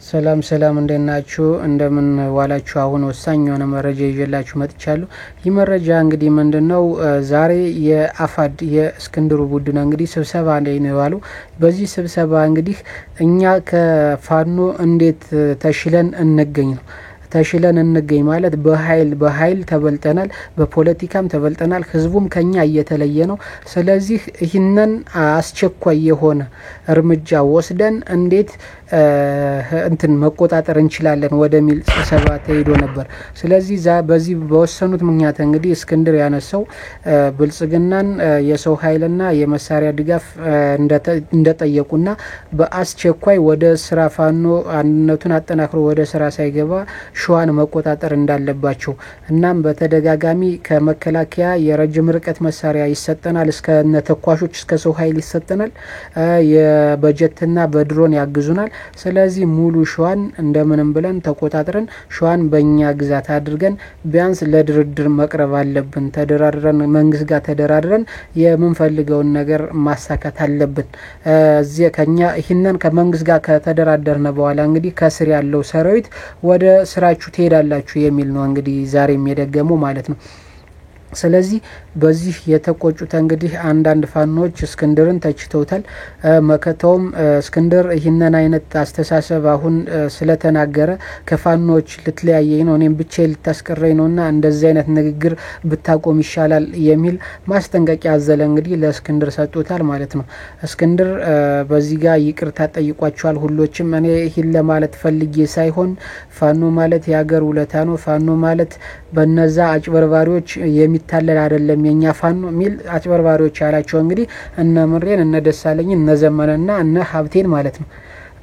ሰላም ሰላም እንደናችሁ እንደምን ዋላችሁ። አሁን ወሳኝ የሆነ መረጃ ይዤላችሁ መጥቻለሁ። ይህ መረጃ እንግዲህ ምንድነው ዛሬ የአፋድ የእስክንድሩ ቡድን እንግዲህ ስብሰባ ላይ ነው ያለው። በዚህ ስብሰባ እንግዲህ እኛ ከፋኖ እንዴት ተሽለን እንገኝ ነው። ተሽለን እንገኝ ማለት በኃይል ተበልጠናል፣ በፖለቲካም ተበልጠናል፣ ህዝቡም ከኛ እየተለየ ነው። ስለዚህ ይህንን አስቸኳይ የሆነ እርምጃ ወስደን እንዴት እንትን መቆጣጠር እንችላለን ወደሚል ስብሰባ ተሄዶ ነበር። ስለዚህ በዚህ በወሰኑት ምክንያት እንግዲህ እስክንድር ያነሳው ብልጽግናን የሰው ኃይልና የመሳሪያ ድጋፍ እንደጠየቁና በአስቸኳይ ወደ ስራ ፋኖ አንድነቱን አጠናክሮ ወደ ስራ ሳይገባ ሸዋን መቆጣጠር እንዳለባቸው እናም በተደጋጋሚ ከመከላከያ የረጅም ርቀት መሳሪያ ይሰጠናል፣ እስከ ተኳሾች እስከ ሰው ኃይል ይሰጠናል፣ የበጀትና በድሮን ያግዙናል። ስለዚህ ሙሉ ሸዋን እንደምንም ብለን ተቆጣጥረን ሸዋን በእኛ ግዛት አድርገን ቢያንስ ለድርድር መቅረብ አለብን። ተደራድረን መንግስት ጋር ተደራድረን የምንፈልገውን ነገር ማሳካት አለብን። እዚህ ከኛ ይህንን ከመንግስት ጋር ከተደራደርነ በኋላ እንግዲህ ከስር ያለው ሰራዊት ወደ ስራችሁ ትሄዳላችሁ የሚል ነው እንግዲህ ዛሬም የደገመው ማለት ነው። ስለዚህ በዚህ የተቆጩት እንግዲህ አንዳንድ ፋኖች እስክንድርን ተችተውታል። መከተውም እስክንድር ይህንን አይነት አስተሳሰብ አሁን ስለተናገረ ከፋኖች ልትለያየኝ ነው፣ እኔም ብቻ ልታስቀረኝ ነውና እንደዚህ አይነት ንግግር ብታቆም ይሻላል የሚል ማስጠንቀቂያ አዘለ እንግዲህ ለእስክንድር ሰጥቶታል ማለት ነው። እስክንድር በዚህ ጋር ይቅርታ ጠይቋቸዋል ሁሎችም። እኔ ይህን ለማለት ፈልጌ ሳይሆን ፋኖ ማለት የሀገር ውለታ ነው፣ ፋኖ ማለት በነዛ አጭበርባሪዎች የሚታለል አይደለም የኛ ፋኖ ሚል አጭበርባሪዎች ያላቸው እንግዲህ እነ ምሬን እነ ደሳለኝን እነ ዘመነና እነ ሀብቴን ማለት ነው።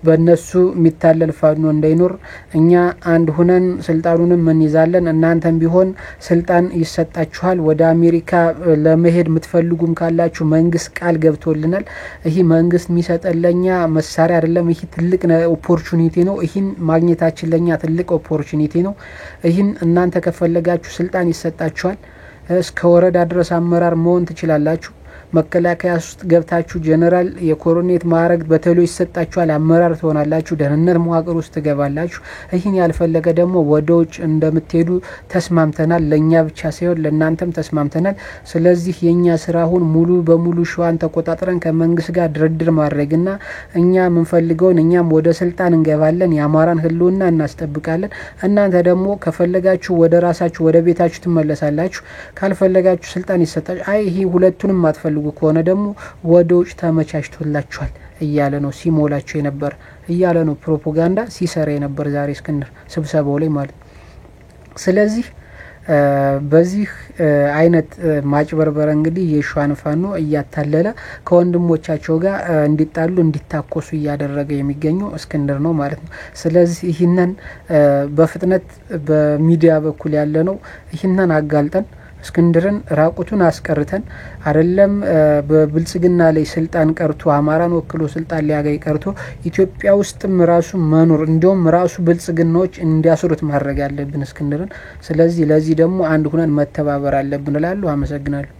በእነሱ የሚታለል ፋኖ እንዳይኖር እኛ አንድ ሁነን ስልጣኑንም እንይዛለን። እናንተም ቢሆን ስልጣን ይሰጣችኋል። ወደ አሜሪካ ለመሄድ የምትፈልጉም ካላችሁ መንግስት ቃል ገብቶልናል። ይሄ መንግስት የሚሰጠለኛ መሳሪያ አይደለም፣ ይሄ ትልቅ ኦፖርቹኒቲ ነው። ይሄን ማግኘታችን ለኛ ትልቅ ኦፖርቹኒቲ ነው። ይሄን እናንተ ከፈለጋችሁ ስልጣን ይሰጣችኋል። እስከ ወረዳ ድረስ አመራር መሆን ትችላላችሁ። መከላከያ ውስጥ ገብታችሁ ጀነራል የኮሎኔል ማዕረግ በተሎ ይሰጣችኋል፣ አመራር ትሆናላችሁ፣ ደህንነት መዋቅር ውስጥ ትገባላችሁ። ይህን ያልፈለገ ደግሞ ወደ ውጭ እንደምትሄዱ ተስማምተናል። ለኛ ብቻ ሳይሆን ለእናንተም ተስማምተናል። ስለዚህ የኛ ስራ አሁን ሙሉ በሙሉ ሸዋን ተቆጣጥረን ከመንግስት ጋር ድርድር ማድረግና እኛ የምንፈልገውን እኛም ወደ ስልጣን እንገባለን፣ የአማራን ህልውና እናስጠብቃለን። እናንተ ደግሞ ከፈለጋችሁ ወደ ራሳችሁ ወደ ቤታችሁ ትመለሳላችሁ፣ ካልፈለጋችሁ ስልጣን ይሰጣችሁ። አይ ይሄ ሁለቱንም አትፈልጉ ከሆነ ደግሞ ወደ ውጭ ተመቻችቶላችኋል እያለ ነው ሲሞላችሁ የነበር እያለ ነው ፕሮፓጋንዳ ሲሰራ የነበር ዛሬ እስክንድር ስብሰባው ላይ ማለት። ስለዚህ በዚህ አይነት ማጭበርበር እንግዲህ የሸዋን ፋኖ እያታለለ ከወንድሞቻቸው ጋር እንዲጣሉ እንዲታኮሱ እያደረገ የሚገኘው እስክንድር ነው ማለት ነው። ስለዚህ ይህንን በፍጥነት በሚዲያ በኩል ያለ ነው ይህንን አጋልጠን እስክንድርን ራቁቱን አስቀርተን አይደለም በብልጽግና ላይ ስልጣን ቀርቶ አማራን ወክሎ ስልጣን ሊያገኝ ቀርቶ ኢትዮጵያ ውስጥም ራሱ መኖር እንደውም ራሱ ብልጽግናዎች እንዲያስሩት ማድረግ ያለብን እስክንድርን። ስለዚህ ለዚህ ደግሞ አንድ ሁነን መተባበር አለብን እላለሁ። አመሰግናለሁ።